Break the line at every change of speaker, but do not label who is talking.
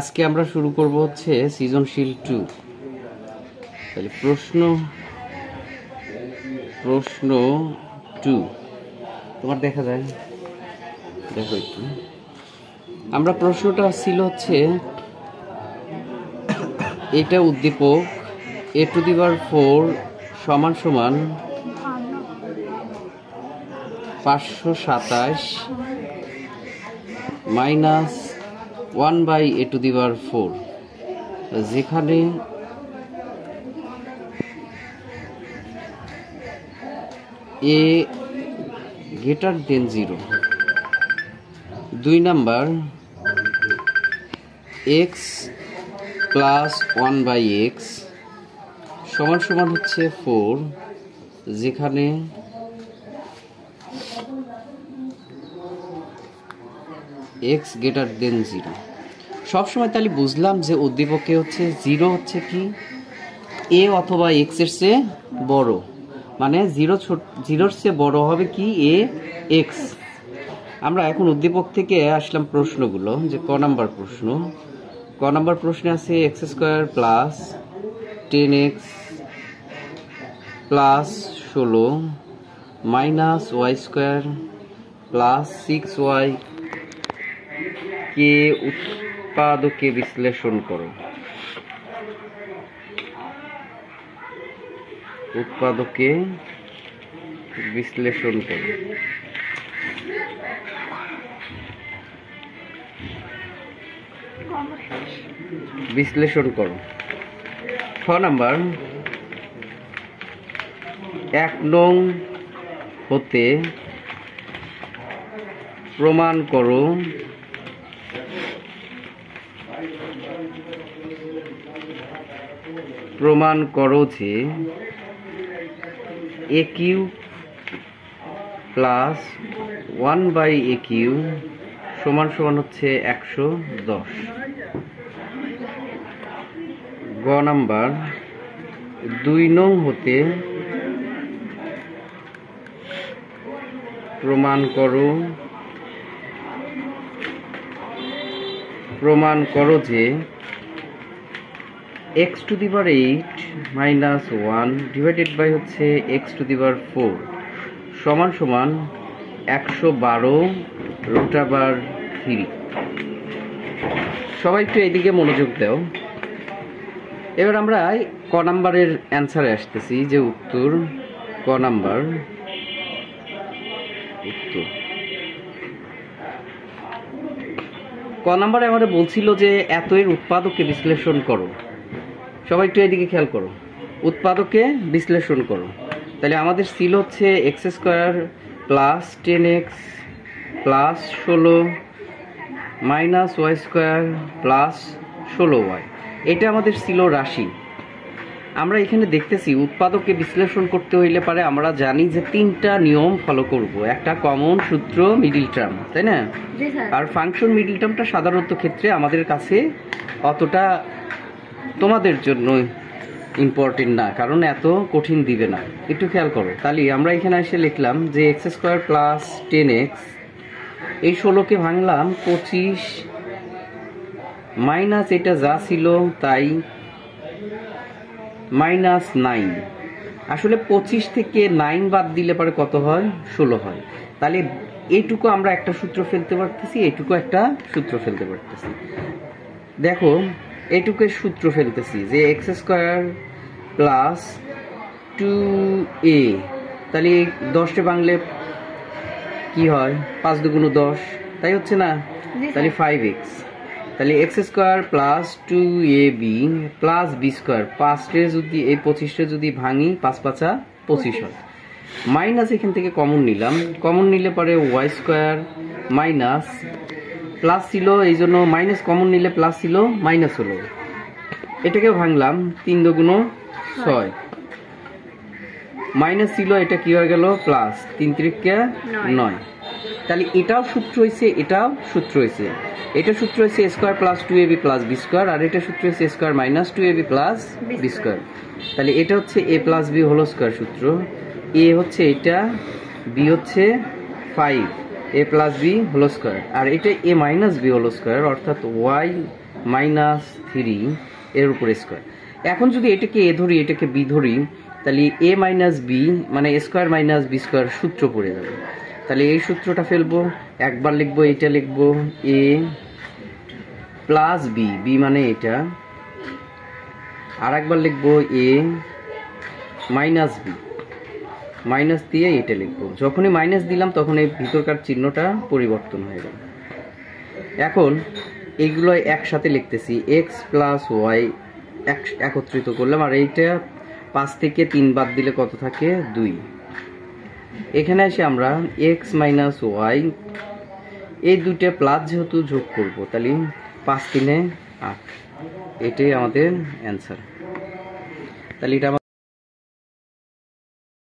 আজকে আমরা শুরু করব হচ্ছে সৃজনশীল 2। তাহলে প্রশ্ন 2 তোমার দেখা যায়, দেখো একটু। আমরা প্রশ্নটা ছিল হচ্ছে এটা উদ্দীপক a⁴ সমান সমান 527 মাইনাস 1/a⁴, যেখানে a greater than 0। 2 number x plus 1/x সমান সমান হচ্ছে 4, যেখানে x greater than 0। সবসময় তাহলে বুঝলাম যে উদ্দীপকে হচ্ছে 0 হচ্ছে কি a অথবা x এর চেয়ে বড়, মানে 0 এর চেয়ে বড় হবে কি a x। আমরা এখন উদ্দীপক থেকে আসলাম প্রশ্নগুলো, যে ক নাম্বার প্রশ্নে আছে x² plus 10x plus 16 minus y² plus 6y কে উৎপাদকে বিশ্লেষণ করো। বিশ্লেষণ করো। খ নাম্বার 1 নং হতে প্রমাণ করো যে a³ প্লাস 1/a³ সমান সমান হচ্ছে 110। গ নাম্বার 2 নং হতে প্রমাণ করো যে x⁸ মাইনাস 1 ডিভাইডেড বাই হচ্ছে x⁴ সমান সমান 112√3। সবাই একটু এইদিকে মনোযোগ দাও। এবার আমরা ক নাম্বারের অ্যান্সারে আসতেছি, যে উত্তর ক নাম্বার উত্তর। ক নাম্বারে আমাদের বলছিল যে এত এর উৎপাদককে বিশ্লেষণ করো। সবাই একটু এদিকে খেয়াল করো, উৎপাদককে বিশ্লেষণ করো। তাহলে আমাদের ছিল হচ্ছে x² plus 10x plus 16 minus y² plus 16y, এটা আমাদের ছিল রাশি। আমরা এখানে দেখতেছি উৎপাদককে বিশ্লেষণ করতে হইলে পারে আমরা জানি যে 3টা নিয়ম ফলো করব। একটা কমন সূত্র, মিডিল টার্ম, তাই না? আর ফাংশন মিডিল টার্মটা সাধারণত ক্ষেত্রে আমাদের কাছে অতটা তোমাদের জন্য ইম্পর্টেন্ট না, কারণ এত কঠিন দিবে না। একটু খেয়াল করো। তাহলে আমরা এখানে এসে লিখলাম যে x² প্লাস 10x, এই 16কে ভাঙলাম 25 মাইনাস এটা যা ছিল তাই মাইনাস 9। আসলে 25 থেকে 9 বাদ দিলে পরে কত হয়? 16 হয়। তাহলে এইটুকু আমরা একটা সূত্র ফেলতে পারতেছি, এইটুকু একটা সূত্র ফেলতে পারতেছি। দেখো এইটুকু সূত্র ফেলতেছি যে x² প্লাস 2a, তাহলে 10 বাংলে কি হয়? 5 দুগুণ 10, তাই হচ্ছে না? তাহলে 5x। তাহলে x² plus 2ab plus b², 5 যদি এই 25 যদি ভাঙি 5 5 25 হয়। মাইনাস এখান থেকে কমন নিলাম, কমন নিলে পরে y² মাইনাস প্লাস ছিল, এই জন্য মাইনাস কমন নিলে প্লাস ছিল, মাইনাস হলো। এটাকে ভাঙলাম 3 দুগুণ 6, মাইনাস ছিল, এটা কি হয়ে গেল? প্লাস। 3 × 9। তাহলে এটাও সূত্র হয়েছে, এটাও সূত্র হয়েছে। এটা সূত্র হয়েছে a² plus 2ab plus b², আর এটা সূত্র হয়েছে a² minus 2ab plus b²। তাহলে এটা হচ্ছে a plus b whole square সূত্র। a হচ্ছে এটা, b হচ্ছে 5, a plus b whole square, আর এটা a minus b whole square, অর্থাৎ y -3 এর উপর স্কোয়ার। এখন যদি এটাকে এ ধরি এটাকে বি ধরি, তাহলে a মাইনাস বি মানে a square minus B square সূত্র পড়ে যাবে। তাহলে এই সূত্রটা ফেলবো, একবার লিখবো এটা লিখবো a প্লাস বি, বি মানে এটা, আর একবার লিখবো a মাইনাস বি, মাইনাস দিয়ে এটা লিখবো। যখনই মাইনাস দিলাম তখন এই ভিতরকার চিহ্নটা পরিবর্তন হয়ে গেল। এখন এইগুলো একসাথে লিখতেছি, এক্স প্লাস ওয়াই একত্রিত করলাম, আর এইটা 5 থেকে 3 বাদ দিলে কত থাকে 2। এখানে এসে আমরা এক্স মাইনাস ওয়াই এই দুইটা প্লাস যেহেতু যোগ করব, তাহলে 5 3 8, এটাই আমাদের অ্যান্সার। তাহলে এটা